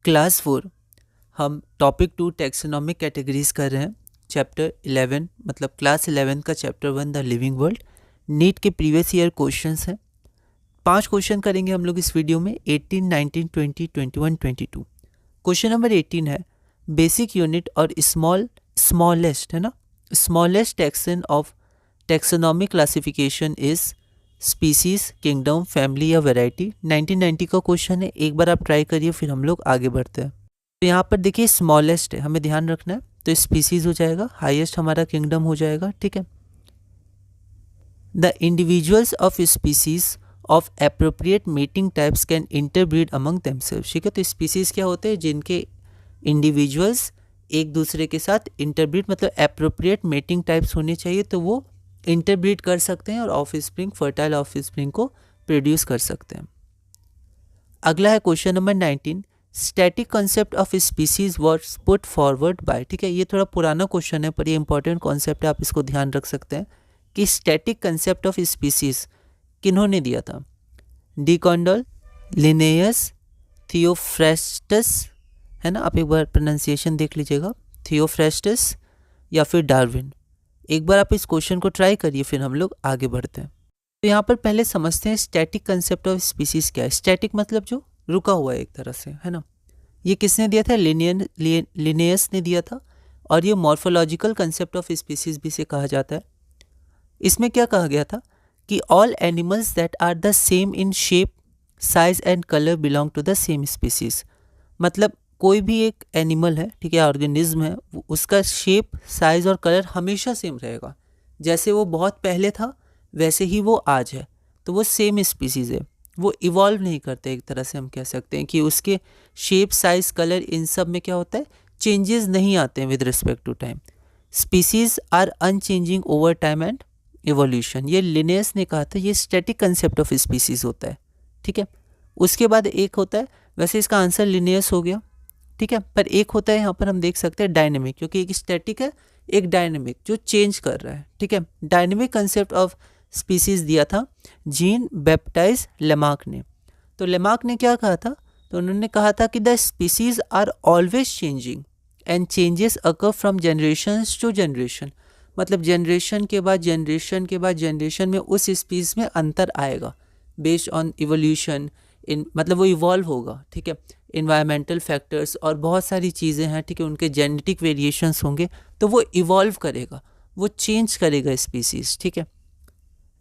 Class 4 हम topic 2 taxonomic categories कर रहे हैं। चैप्टर 11 मतलब क्लास 11 का chapter 1 the living world. NEET के प्रीवियस ईयर क्वेश्चंस हैं। 5 क्वेश्चन करेंगे हम लोग इस वीडियो में, 18, 19, 20, 21, 22। क्वेश्चन नंबर 18 है बेसिक यूनिट और स्मॉलेस्ट है ना, smallest taxon of taxonomic classification is species, kingdom, family या वैरायटी। 1990 का क्वेश्चन है, एक बार आप ट्राई करिए फिर हम लोग आगे बढ़ते हैं। तो यहाँ पर देखिए स्मॉलेस्ट है, हमें ध्यान रखना है, तो स्पीसीज हो जाएगा, हाईएस्ट हमारा किंगडम हो जाएगा। ठीक है, the individuals of species of appropriate mating types can interbreed among themselves. ठीक है, तो स्पीसीज क्या होते हैं जिनके इंडिविजुअल्स एक दूसरे के साथ इंटरब्रीड मतलब एप्रोप्रिएट मेटिंग टाइप्स होने चाहिए, तो वो इंटरब्रीड कर सकते हैं और ऑफस्प्रिंग, फर्टाइल ऑफस्प्रिंग को प्रोड्यूस कर सकते हैं। अगला है question number 19, static concept of species was put forward bye. ठीक है, ये थोड़ा पुराना क्वेश्चन है पर ये इंपॉर्टेंट कॉन्सेप्ट है, आप इसको ध्यान रख सकते हैं कि स्टैटिक कंसेप्ट ऑफ स्पीसीज किन्होंने दिया था। डी कॉन्डल, लिनेयस, थियोफ्रेस्टस है ना, आप एक बार प्रोनाउंसिएशन देख लीजिएगा, थियोफ्रेस्टस या फिर डार्विन। एक बार आप इस क्वेश्चन को ट्राई करिए फिर हम लोग आगे बढ़ते हैं। तो यहाँ पर पहले समझते हैं स्टैटिक कंसेप्ट ऑफ स्पीसीज क्या है। स्टैटिक मतलब जो रुका हुआ है एक तरह से, है ना। ये किसने दिया था? लिनियस ने दिया था, और ये मॉर्फोलॉजिकल कंसेप्ट ऑफ स्पीसीज भी से कहा जाता है। इसमें क्या कहा गया था कि all animals that are the same in shape, size and colour belong to the same species. मतलब कोई भी एक एनिमल है, ठीक है, ऑर्गेनिज्म है, उसका शेप, साइज और कलर हमेशा सेम रहेगा। जैसे वो बहुत पहले था वैसे ही वो आज है, तो वो सेम स्पीसीज है, वो इवॉल्व नहीं करते। एक तरह से हम कह सकते हैं कि उसके शेप, साइज, कलर इन सब में क्या होता है, चेंजेस नहीं आते हैं with respect to time. Species are unchanging over time and evolution. ये लिनेयस ने कहा था, ये स्टैटिक कंसेप्ट ऑफ स्पीसीज होता है। ठीक है, उसके बाद एक होता है, वैसे इसका आंसर लिनेयस हो गया, ठीक है, पर एक होता है यहाँ पर हम देख सकते हैं डायनेमिक, क्योंकि एक स्टैटिक है एक डायनेमिक जो चेंज कर रहा है। ठीक है, डायनेमिक कंसेप्ट ऑफ स्पीसीज दिया था जीन बैप्टाइज लेमार्क ने। तो लेमार्क ने क्या कहा था, तो उन्होंने कहा था कि the species are always changing and changes occur from generation to generation. मतलब जनरेशन के बाद जनरेशन के बाद जनरेशन में उस स्पीसीज में अंतर आएगा बेस्ड ऑन इवोल्यूशन, मतलब वो इवॉल्व होगा। ठीक है, इन्वायरमेंटल फैक्टर्स और बहुत सारी चीज़ें हैं, ठीक है, उनके जेनेटिक वेरिएशंस होंगे, तो वो इवॉल्व करेगा, वो चेंज करेगा स्पीसीज। ठीक है,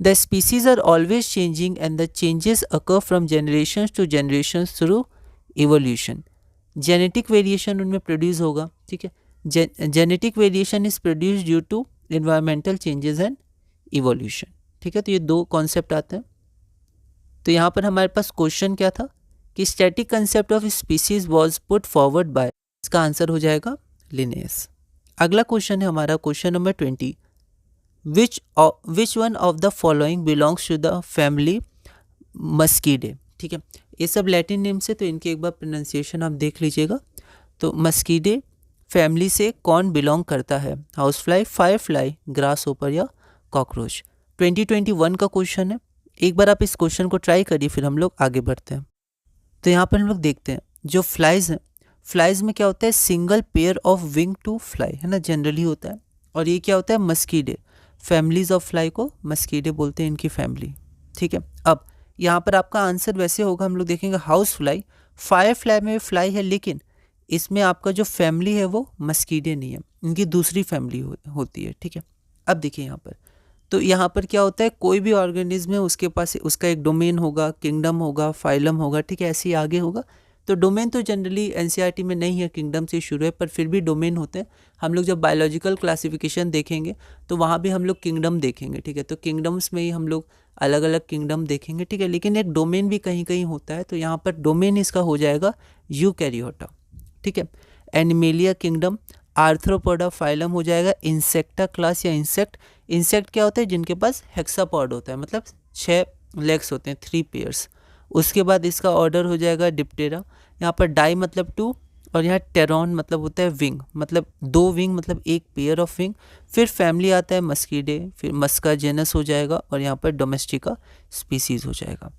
the species are always changing and the changes occur from generation to generation through evolution. Genetic variation उनमें प्रोड्यूस होगा। ठीक है, genetic variation is produce due to environmental changes and evolution. ठीक है, तो ये दो कॉन्सेप्ट आते हैं। तो यहाँ पर हमारे पास क्वेश्चन क्या था कि static concept of species was put forward by, इसका आंसर हो जाएगा लिनेयस। अगला क्वेश्चन है हमारा question number 20, which one of the following belongs to the family Muscidae. ठीक है, ये सब लैटिन नेम से, तो इनकी एक बार प्रोनाउंसिएशन आप देख लीजिएगा। तो मस्कीडे फैमिली से कौन बिलोंग करता है? House fly, fire fly, grass hopper या कॉकरोच। 2021 का क्वेश्चन है, एक बार आप इस क्वेश्चन को ट्राई करिए फिर हम लोग आगे बढ़ते हैं। तो यहाँ पर हम लोग देखते हैं जो फ्लाइज हैं, फ्लाइज में क्या होता है, single pair of wing to fly, है ना, जनरली होता है। और ये क्या होता है, मस्कीडे, फैमिलीज ऑफ फ्लाई को मस्कीडे बोलते हैं, इनकी फैमिली। ठीक है, अब यहाँ पर आपका आंसर वैसे होगा, हम लोग देखेंगे हाउस फ्लाई, फायर फ्लाई में फ्लाई है, लेकिन इसमें आपका जो फैमिली है वो मस्कीडे नहीं है, इनकी दूसरी फैमिली होती है। ठीक है, अब देखिए यहाँ पर, तो यहाँ पर क्या होता है, कोई भी ऑर्गेनिज्म है उसके पास उसका एक डोमेन होगा, किंगडम होगा, फाइलम होगा। ठीक है, ऐसे ही आगे होगा। तो डोमेन तो जनरली एनसीईआरटी में नहीं है, किंगडम से शुरू है, पर फिर भी डोमेन होते हैं। हम लोग जब बायोलॉजिकल क्लासिफिकेशन देखेंगे तो वहाँ भी हम लोग किंगडम देखेंगे। ठीक है, तो किंगडम्स में ही हम लोग अलग अलग किंगडम देखेंगे। ठीक है, लेकिन एक डोमेन भी कहीं कहीं होता है, तो यहाँ पर डोमेन इसका हो जाएगा यूकैरियोटा। ठीक है, एनिमेलिया किंगडम, आर्थ्रोपोडा फाइलम हो जाएगा, इंसेक्टा क्लास या इंसेक्ट। इंसेक्ट क्या होता है, जिनके पास हेक्सापॉड होता है, मतलब 6 लेग्स होते हैं, 3 पेयर्स। उसके बाद इसका ऑर्डर हो जाएगा डिप्टेरा। यहाँ पर डाई मतलब 2, और यहाँ टेरॉन मतलब होता है विंग, मतलब 2 विंग, मतलब एक पेयर ऑफ विंग। फिर फैमिली आता है मस्कीडे, फिर मस्का जेनस हो जाएगा, और यहाँ पर डोमेस्टिका स्पीसीज हो जाएगा।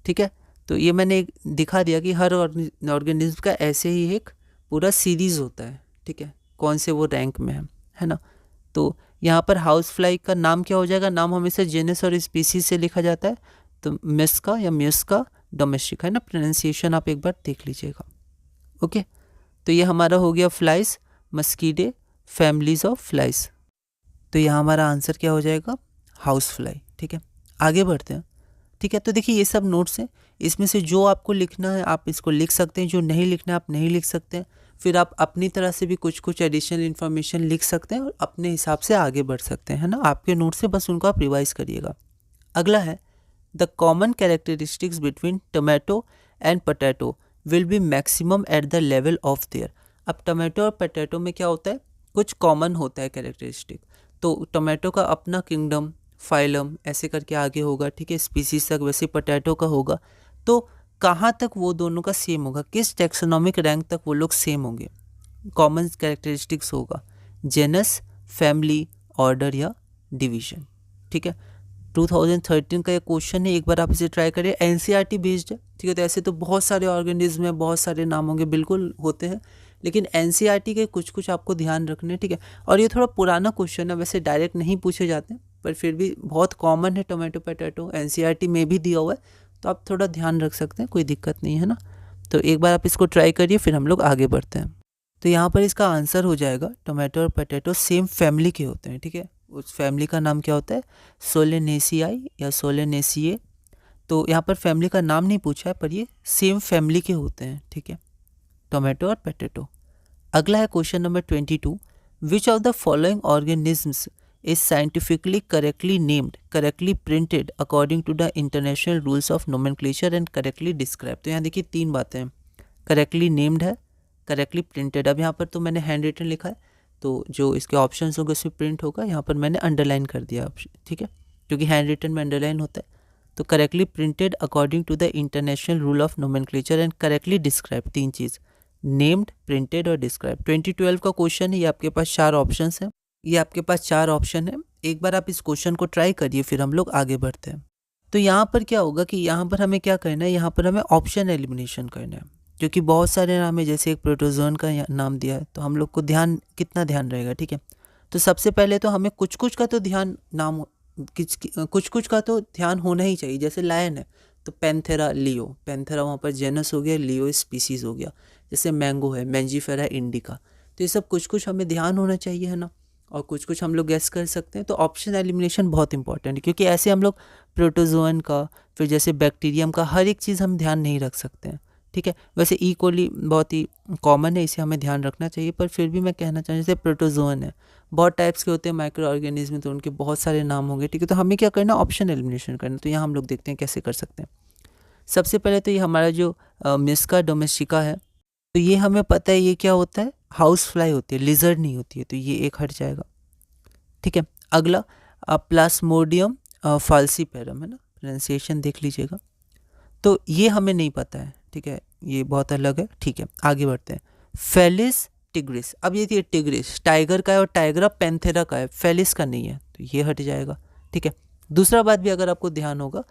ठीक है, तो ये मैंने एक दिखा दिया कि हर ऑर्गेनिज्म का ऐसे ही एक पूरा सीरीज होता है, ठीक है, कौन से वो रैंक में है ना। तो यहाँ पर हाउस फ्लाई का नाम क्या हो जाएगा, नाम हमेशा जेनस और स्पीसीज से लिखा जाता है, तो मिस्का या म्यूस्का डोमेस्टिका है ना, प्रोनाउंसिएशन आप एक बार देख लीजिएगा। ओके, तो ये हमारा हो गया फ्लाइज, मस्कीडे, फैमिलीज ऑफ फ्लाइज। तो यहाँ हमारा आंसर क्या हो जाएगा, हाउस फ्लाई। ठीक है, आगे बढ़ते हैं। ठीक है, तो देखिए ये सब नोट्स हैं, इसमें से जो आपको लिखना है आप इसको लिख सकते हैं, जो नहीं लिखना है आप नहीं लिख सकते हैं। फिर आप अपनी तरह से भी कुछ कुछ एडिशनल इन्फॉर्मेशन लिख सकते हैं और अपने हिसाब से आगे बढ़ सकते हैं, है ना। आपके नोट से बस उनको आप रिवाइज करिएगा। अगला है the common characteristics between tomato and potato will be maximum at the level of their. अब टोमेटो और पोटैटो में क्या होता है, कुछ कॉमन होता है कैरेक्टरिस्टिक। तो टोमेटो का अपना किंगडम, फाइलम ऐसे करके आगे होगा, ठीक है, स्पीसीज तक, वैसे पोटैटो का होगा। तो कहाँ तक वो दोनों का सेम होगा, किस टैक्सोनॉमिक रैंक तक वो लोग सेम होंगे, कॉमन कैरेक्टरिस्टिक्स होगा, जेनस, फैमिली, ऑर्डर या डिवीजन। ठीक है, 2013 का ये क्वेश्चन है, एक बार आप इसे ट्राई करिए, एनसीईआरटी बेस्ड है। ठीक है, तो ऐसे तो बहुत सारे ऑर्गेनिज्म हैं, बहुत सारे नाम होंगे, बिल्कुल होते हैं, लेकिन एनसीईआरटी के कुछ कुछ आपको ध्यान रखने। ठीक है, और ये थोड़ा पुराना क्वेश्चन है, वैसे डायरेक्ट नहीं पूछे जाते हैं, पर फिर भी बहुत कॉमन है टोमेटो पोटैटो, एनसीईआरटी में भी दिया हुआ है, तो आप थोड़ा ध्यान रख सकते हैं, कोई दिक्कत नहीं है ना। तो एक बार आप इसको ट्राई करिए, फिर हम लोग आगे बढ़ते हैं। तो यहाँ पर इसका आंसर हो जाएगा, टोमेटो और पोटैटो सेम फैमिली के होते हैं। ठीक है, उस फैमिली का नाम क्या होता है, सोलेनेसियाई या सोलेनेसिए। तो यहाँ पर फैमिली का नाम नहीं पूछा है, पर ये सेम फैमिली के होते हैं। ठीक है, टोमेटो और पोटैटो। अगला है question number 22, which of the following organisms is scientifically correctly named, correctly printed according to the international rules of nomenclature and correctly described। तो यहाँ देखिए तीन बातें हैं, करेक्टली नेम्ड है, करेक्टली प्रिंटेड। अब यहाँ पर तो मैंने हैंड रिटन लिखा है, तो जो इसके ऑप्शंस होंगे उसमें प्रिंट होगा, यहाँ पर मैंने अंडरलाइन कर दिया ऑप्शन। ठीक है, क्योंकि हैंड रिटन में अंडरलाइन होता है। तो correctly printed according to the international rule of nomenclature and correctly describe, तीन चीज़, नेम्ड, प्रिंटेड और डिस्क्राइब। 2012 का क्वेश्चन है, ये आपके पास चार ऑप्शन हैं, ये आपके पास चार ऑप्शन है। एक बार आप इस क्वेश्चन को ट्राई करिए, फिर हम लोग आगे बढ़ते हैं। तो यहाँ पर क्या होगा कि यहाँ पर हमें क्या करना है, यहाँ पर हमें ऑप्शन एलिमिनेशन करना है, क्योंकि बहुत सारे नाम है, जैसे एक प्रोटोजोन का नाम दिया है, तो हम लोग को ध्यान कितना ध्यान रहेगा। ठीक है, तो सबसे पहले तो हमें कुछ कुछ का तो ध्यान नाम कुछ कुछ का तो ध्यान होना ही चाहिए। जैसे लायन है तो पैंथेरा लियो, पैंथेरा वहाँ पर जेनस हो गया, लियो स्पीसीज हो गया। जैसे मैंगो है, मैंजीफेरा इंडिका। तो ये सब कुछ कुछ हमें ध्यान होना चाहिए, है ना, और कुछ कुछ हम लोग गेस कर सकते हैं। तो ऑप्शन एलिमिनेशन बहुत इंपॉर्टेंट है, क्योंकि ऐसे हम लोग प्रोटोजोन का, फिर जैसे बैक्टीरियम का, हर एक चीज़ हम ध्यान नहीं रख सकते हैं। ठीक है, वैसे ई कोली बहुत ही कॉमन है, इसे हमें ध्यान रखना चाहिए, पर फिर भी मैं कहना चाहूँ जैसे प्रोटोजोन है, बहुत टाइप्स के होते हैं माइक्रो ऑर्गेनिज्म, तो उनके बहुत सारे नाम होंगे। ठीक है, तो हमें क्या करना, ऑप्शन एलिमिनेशन करना। तो यहाँ हम लोग देखते हैं कैसे कर सकते हैं। सबसे पहले तो ये हमारा जो मिस्का डोमेस्टिका है, तो ये हमें पता है ये क्या होता है, हाउस फ्लाई होती है, लिजर्ड नहीं होती है, तो ये एक हट जाएगा। ठीक है, अगला प्लास्मोडियम फाल्सीपेरम है ना, प्रोनाउंसिएशन देख लीजिएगा, तो ये हमें नहीं पता है। ठीक है, ये बहुत अलग है। ठीक है, आगे बढ़ते हैं। फेलिस टिग्रिस, अब ये टिग्रिस टाइगर का है और टाइगरा पैंथेरा का है, फेलिस का नहीं है, तो ये हट जाएगा। ठीक है, दूसरा बात भी अगर आपको ध्यान होगा,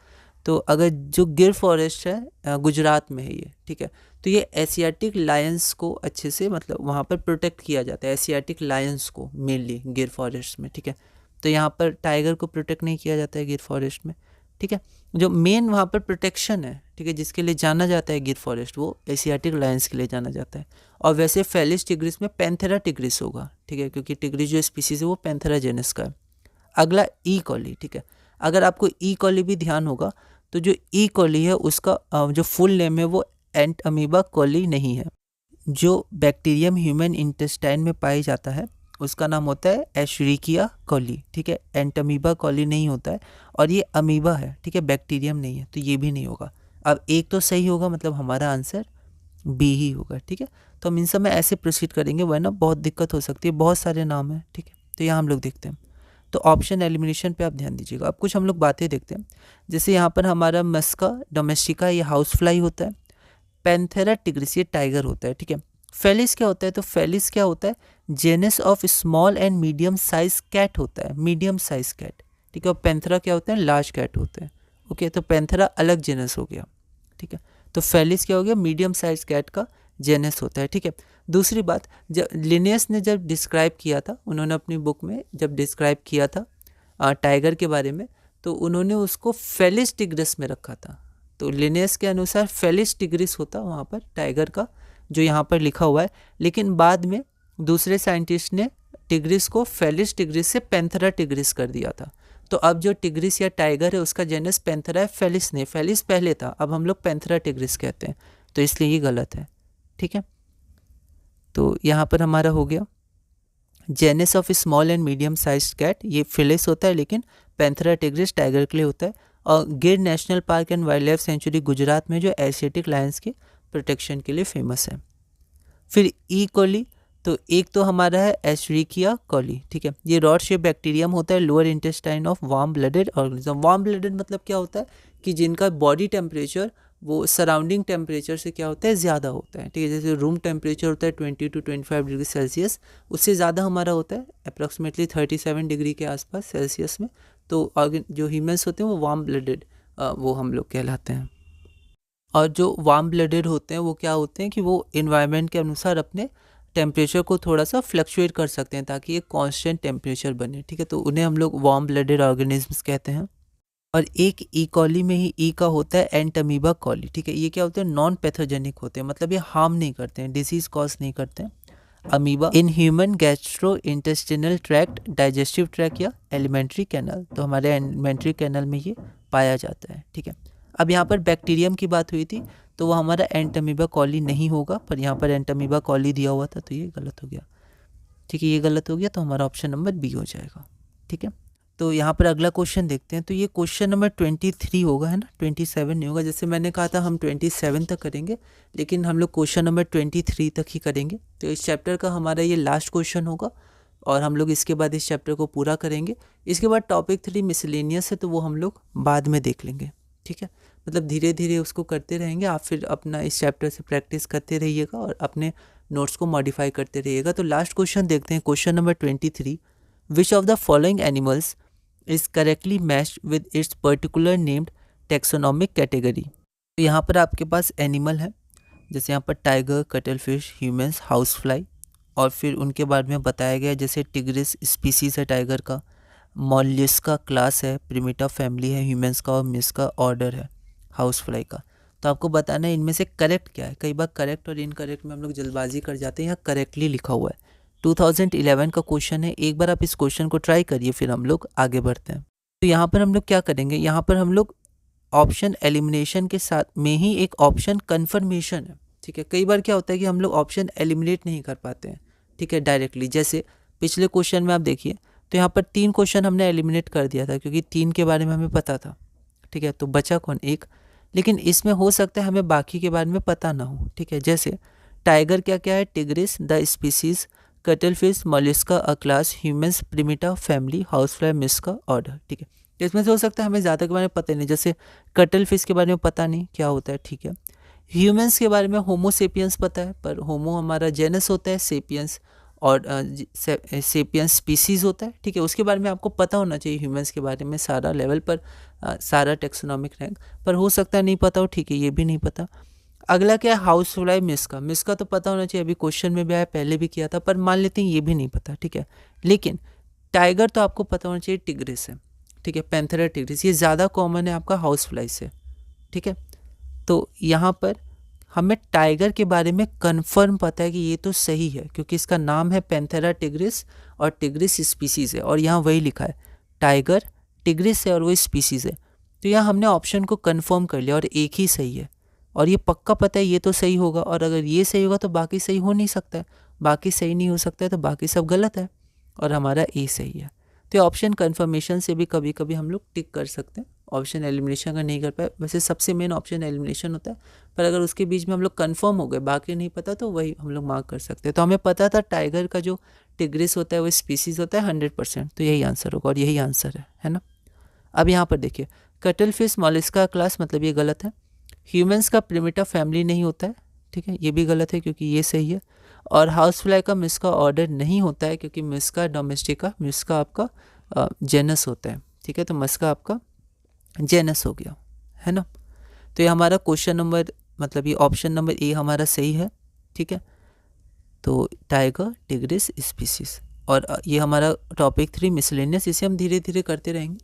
तो अगर जो गिर फॉरेस्ट है गुजरात में है ये, ठीक है, तो ये एशियाटिक लायंस को अच्छे से, मतलब वहाँ पर प्रोटेक्ट किया जाता है, एशियाटिक लायंस को मेनली गिर फॉरेस्ट में। ठीक है, तो यहाँ पर टाइगर को प्रोटेक्ट नहीं किया जाता है गिर फॉरेस्ट में। ठीक है, जो मेन वहाँ पर प्रोटेक्शन है, ठीक है, जिसके लिए जाना जाता है गिर फॉरेस्ट, वो एशियाटिक लायंस के लिए जाना जाता है। और वैसे फेलिस टिग्रिस में पैंथेरा टिग्रिस होगा। ठीक है, क्योंकि टिग्रिस जो स्पीसीज है वो पैंथेरा जेनस का है। अगला ई कॉली। ठीक है, अगर आपको ई कॉली भी ध्यान होगा, तो जो ई कॉली है उसका जो फुल नेम है वो एंट अमीबा कॉली नहीं है। जो बैक्टीरियम ह्यूमन इंटेस्टाइन में पाया जाता है उसका नाम होता है एशरिकिया कॉली। ठीक है, एंट अमीबा कॉली नहीं होता है, और ये अमीबा है। ठीक है, बैक्टीरियम नहीं है, तो ये भी नहीं होगा। अब एक तो सही होगा, मतलब हमारा आंसर बी ही होगा। ठीक है, तो हम इन सब में ऐसे प्रोसीड करेंगे, वरना बहुत दिक्कत हो सकती है, बहुत सारे नाम हैं। ठीक है, तो यहाँ हम लोग देखते हैं, तो ऑप्शन एलिमिनेशन पे आप ध्यान दीजिएगा। अब कुछ हम लोग बातें देखते हैं, जैसे यहाँ पर हमारा मस्का डोमेस्टिका ये हाउस फ्लाई होता है, पैंथेरा टिग्रिस ये टाइगर होता है। ठीक है, फेलिस क्या होता है, तो फेलिस क्या होता है, genus of small and medium size cat होता है, मीडियम साइज कैट। ठीक है, और पैंथेरा क्या होता है, लार्ज कैट होता है। ओके, तो पैंथेरा अलग जेनस हो गया। ठीक है। तो फेलिस क्या हो गया, मीडियम साइज कैट का जेनस होता है, ठीक है। दूसरी बात, जब लिनियस ने जब डिस्क्राइब किया था, उन्होंने अपनी बुक में जब डिस्क्राइब किया था टाइगर के बारे में, तो उन्होंने उसको फेलिस टिग्रिस में रखा था। तो लिनियस के अनुसार फेलिस टिग्रिस होता वहाँ पर टाइगर का, जो यहाँ पर लिखा हुआ है। लेकिन बाद में दूसरे साइंटिस्ट ने टिग्रिस को फेलिस टिग्रिस से पैंथेरा टिग्रिस कर दिया था। तो अब जो टिग्रिस या टाइगर है उसका जेनस पैंथेरा है, फेलिस नहीं। फेलिस पहले था, अब हम लोग पैंथेरा टिग्रिस कहते हैं, तो इसलिए ये गलत है, ठीक है। तो यहाँ पर हमारा हो गया genus of small and medium size cat, ये फेलिस होता है, लेकिन पैंथेरा टिग्रिस टाइगर के लिए होता है। और गिर national park and wild life sanctuary Gujarat में जो एशियाटिक लायंस के प्रोटेक्शन के लिए फेमस है। फिर ई कोली, तो एक तो हमारा है एशरिकिया कोली, ठीक है। ये रॉड शेप बैक्टीरियम होता है lower intestine of warm blooded organism. Warm blooded मतलब क्या होता है कि जिनका बॉडी टेम्परेचर वो सराउंडिंग टेम्परेचर से क्या होता है, ज़्यादा होता है, ठीक है। जैसे रूम टेम्परेचर होता है 20 to 25 डिग्री सेल्सियस, उससे ज़्यादा हमारा होता है अप्रॉक्सीमेटली 37 डिग्री के आसपास सेल्सियस में। तो जो ह्यूमन्स होते हैं वो वार्म ब्लडेड वो हम लोग कहलाते हैं। और जो वार्म ब्लडेड होते हैं वो क्या होते हैं कि वो इन्वायरमेंट के अनुसार अपने टेम्परेचर को थोड़ा सा फ्लक्चुएट कर सकते हैं ताकि एक कांस्टेंट टेम्परेचर बने, ठीक है। तो उन्हें हम लोग वार्म ब्लडेड ऑर्गेनिजम्स कहते हैं। और एक ई कॉली में ही ई का होता है एंटमीबा कॉली, ठीक है। ये क्या होते हैं, नॉन पैथोजेनिक होते हैं, मतलब ये हार्म नहीं करते हैं, डिजीज कॉज नहीं करते हैं। Amoeba in human gastro intestinal tract, digestive tract या एलिमेंट्री कैनल, तो हमारे एलिमेंट्री कैनल में ये पाया जाता है, ठीक है। अब यहाँ पर बैक्टीरियम की बात हुई थी, तो वो हमारा एंटमीबा कॉली नहीं होगा, पर यहाँ पर एंटमीबा कॉली दिया हुआ था, तो ये गलत हो गया, ठीक है। ये गलत हो गया, तो हमारा ऑप्शन नंबर बी हो जाएगा, ठीक है। तो यहाँ पर अगला क्वेश्चन देखते हैं। तो ये क्वेश्चन नंबर 23 होगा, है ना, 27 नहीं होगा। जैसे मैंने कहा था हम 27 तक करेंगे, लेकिन हम लोग क्वेश्चन नंबर 23 तक ही करेंगे। तो इस चैप्टर का हमारा ये लास्ट क्वेश्चन होगा और हम लोग इसके बाद इस चैप्टर को पूरा करेंगे। इसके बाद टॉपिक 3 मिसलेनियस है, तो वो हम लोग बाद में देख लेंगे, ठीक है। मतलब धीरे धीरे उसको करते रहेंगे, आप फिर अपना इस चैप्टर से प्रैक्टिस करते रहिएगा और अपने नोट्स को मॉडिफाई करते रहिएगा। तो लास्ट क्वेश्चन देखते हैं, question number 23, which of the following animals is correctly matched with its particular named taxonomic category। तो यहाँ पर आपके पास एनिमल है, जैसे यहाँ पर tiger, cuttle fish, humans, house fly, और फिर उनके बारे में बताया गया जैसे टिग्रिस स्पीसीज है टाइगर का, मॉलिस्का क्लास है, प्रिमिटा फैमिली है ह्यूमंस का, और मिस्का ऑर्डर है हाउस फ्लाई का। तो आपको बताना है इनमें से करेक्ट क्या है। कई बार करेक्ट और इनकरेक्ट में हम लोग जल्दबाजी कर जाते हैं, यहाँ करेक्टली लिखा हुआ है। 2011 का क्वेश्चन है, एक बार आप इस क्वेश्चन को ट्राई करिए, फिर हम लोग आगे बढ़ते हैं। तो यहाँ पर हम लोग क्या करेंगे, यहाँ पर हम लोग ऑप्शन एलिमिनेशन के साथ में ही एक ऑप्शन कन्फर्मेशन है, ठीक है। कई बार क्या होता है कि हम लोग ऑप्शन एलिमिनेट नहीं कर पाते हैं, ठीक है, डायरेक्टली। जैसे पिछले क्वेश्चन में आप देखिए, तो यहाँ पर 3 क्वेश्चन हमने एलिमिनेट कर दिया था क्योंकि 3 के बारे में हमें पता था, ठीक है। तो बचा कौन, एक। लेकिन इसमें हो सकता है हमें बाकी के बारे में पता ना हो, ठीक है। जैसे टाइगर क्या क्या है, tigris the species, cuttle fish, Mollusca a class, humans, Primata family, house fly, Musca order, ठीक है। तो इसमें से हो सकता है हमें ज़्यादा के बारे में पता नहीं, जैसे कटल फिश के बारे में पता नहीं क्या होता है, ठीक है। ह्यूमंस के बारे में होमो सेपियंस पता है, पर होमो हमारा जेनस होता है, सेपियंस और सेपियंस स्पीसीज होता है, ठीक है। उसके बारे में आपको पता होना चाहिए, ह्यूमंस के बारे में सारा लेवल पर सारा टेक्सोनॉमिक रैंक, पर हो सकता है नहीं पता हो, ठीक है, ये भी नहीं पता। अगला क्या है, हाउस फ्लाई, मिस्का तो पता होना चाहिए, अभी क्वेश्चन में भी आया, पहले भी किया था, पर मान लेते हैं ये भी नहीं पता, ठीक है। लेकिन टाइगर तो आपको पता होना चाहिए, टिग्रिस है, ठीक है, पैंथेरा टिग्रिस, ये ज़्यादा कॉमन है आपका हाउस फ्लाई से, ठीक है। तो यहाँ पर हमें टाइगर के बारे में कंफर्म पता है कि ये तो सही है, क्योंकि इसका नाम है पैंथेरा टिग्रिस और टिग्रिस स्पीसीज़ है, और यहाँ वही लिखा है टाइगर टिग्रिस है और वो स्पीसीज़ है। तो यहाँ हमने ऑप्शन को कंफर्म कर लिया और एक ही सही है, और ये पक्का पता है ये तो सही होगा, और अगर ये सही होगा तो बाकी सही हो नहीं सकता है, बाकी सही नहीं हो सकता है तो बाकी सब गलत है, और हमारा ए सही है। तो ऑप्शन कन्फर्मेशन से भी कभी कभी हम लोग टिक कर सकते हैं, ऑप्शन एलिमिनेशन अगर नहीं कर पाए, वैसे सबसे मेन ऑप्शन एलिमिनेशन होता है, पर अगर उसके बीच में हम लोग कन्फर्म हो गए, बाकी नहीं पता, तो वही हम लोग मार्क कर सकते हैं। तो हमें पता था टाइगर का जो टिग्रिस होता है वो स्पीसीज़ होता है 100%, तो यही आंसर होगा, और यही आंसर है ना। अब यहाँ पर देखिए, कटल फिश मोलिस्का क्लास, मतलब ये गलत है। ह्यूमंस का प्रिमिटा फैमिली नहीं होता है, ठीक है, ये भी गलत है क्योंकि ये सही है। और हाउस फ्लाई का मिस्का ऑर्डर नहीं होता है क्योंकि मिस्का डोमेस्टिका, मिस्का आपका जेनस होता है, ठीक है। तो मिस्का आपका जेनस हो गया, है ना। तो ये हमारा क्वेश्चन नंबर मतलब ये ऑप्शन नंबर ए हमारा सही है, ठीक है। तो टाइगर, टिग्रिस, स्पीसीज। और ये हमारा टॉपिक 3 मिसलेनियस, इसे हम धीरे धीरे करते रहेंगे।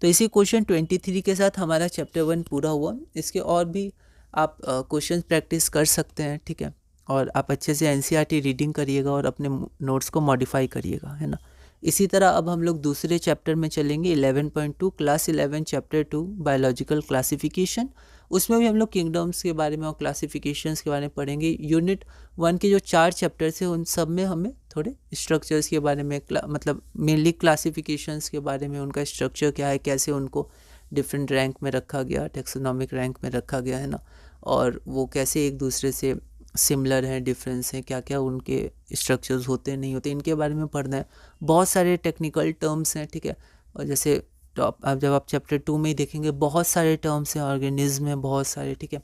तो इसी क्वेश्चन 23 के साथ हमारा चैप्टर 1 पूरा हुआ। इसके और भी आप क्वेश्चन प्रैक्टिस कर सकते हैं, ठीक है। और आप अच्छे से एनसीईआरटी रीडिंग करिएगा और अपने नोट्स को मॉडिफाई करिएगा, है ना। इसी तरह अब हम लोग दूसरे चैप्टर में चलेंगे 11.2 क्लास 11 चैप्टर 2 बायोलॉजिकल क्लासिफिकेशन। उसमें भी हम लोग किंगडम्स के बारे में और क्लासिफिकेशंस के बारे में पढ़ेंगे। यूनिट 1 के जो 4 चैप्टर्स हैं उन सब में हमें थोड़े स्ट्रक्चर्स के बारे में मतलब मेनली क्लासिफिकेशंस के बारे में, उनका स्ट्रक्चर क्या है, कैसे उनको डिफरेंट रैंक में रखा गया, टेक्सोनॉमिक रैंक में रखा गया, है ना। और वो कैसे एक दूसरे से सिमिलर हैं, डिफरेंस हैं, क्या क्या उनके स्ट्रक्चर्स होते हैं, नहीं होते, इनके बारे में पढ़ना है। बहुत सारे टेक्निकल टर्म्स हैं, ठीक है। और जैसे अब जब आप चैप्टर 2 में ही देखेंगे बहुत सारे टर्म्स हैं, ऑर्गेनिज्म हैं बहुत सारे, ठीक है।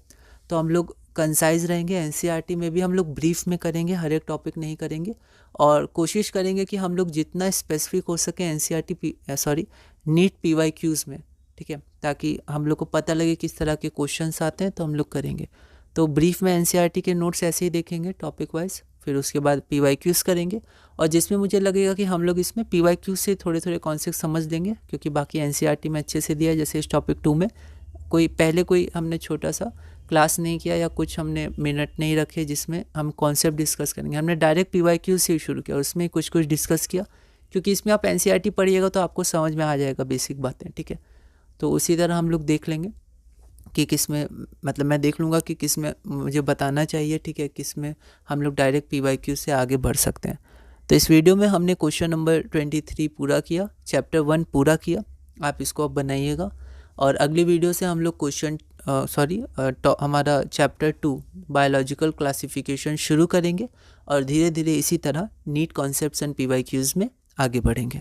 तो हम लोग कंसाइज रहेंगे। एनसीईआरटी में भी हम लोग ब्रीफ में करेंगे, हर एक टॉपिक नहीं करेंगे। और कोशिश करेंगे कि हम लोग जितना स्पेसिफिक हो सके एनसीईआरटी नीट पीवाईक्यूज़ में, ठीक है, ताकि हम लोग को पता लगे किस तरह के क्वेश्चंस आते हैं, तो हम लोग करेंगे। तो ब्रीफ में एनसीईआरटी के नोट्स ऐसे ही देखेंगे टॉपिक वाइज, फिर उसके बाद पीवाईक्यूज़ करेंगे। और जिसमें मुझे लगेगा कि हम लोग इसमें पीवाईक्यूज़ से थोड़े थोड़े कॉन्सेप्ट समझ लेंगे, क्योंकि बाकी एनसीईआरटी में अच्छे से दिया है। जैसे इस टॉपिक 2 में कोई हमने छोटा सा क्लास नहीं किया या कुछ हमने मिनट नहीं रखे जिसमें हम कॉन्सेप्ट डिस्कस करेंगे। हमने डायरेक्ट पीवाईक्यू से शुरू किया और उसमें कुछ डिस्कस किया, क्योंकि इसमें आप एनसीईआरटी पढ़िएगा तो आपको समझ में आ जाएगा बेसिक बातें, ठीक है। तो उसी तरह हम लोग देख लेंगे कि किस में, मतलब मैं देख लूँगा कि किस में मुझे बताना चाहिए, ठीक है, किस में हम लोग डायरेक्ट पीवाईक्यू से आगे बढ़ सकते हैं। तो इस वीडियो में हमने क्वेश्चन नंबर 23 पूरा किया, चैप्टर 1 पूरा किया। आप इसको अब बनाइएगा और अगली वीडियो से हम लोग हमारा चैप्टर 2 बायोलॉजिकल क्लासिफिकेशन शुरू करेंगे और धीरे धीरे इसी तरह नीट कॉन्सेप्ट्स एंड पीवाईक्यूज़ में आगे बढ़ेंगे।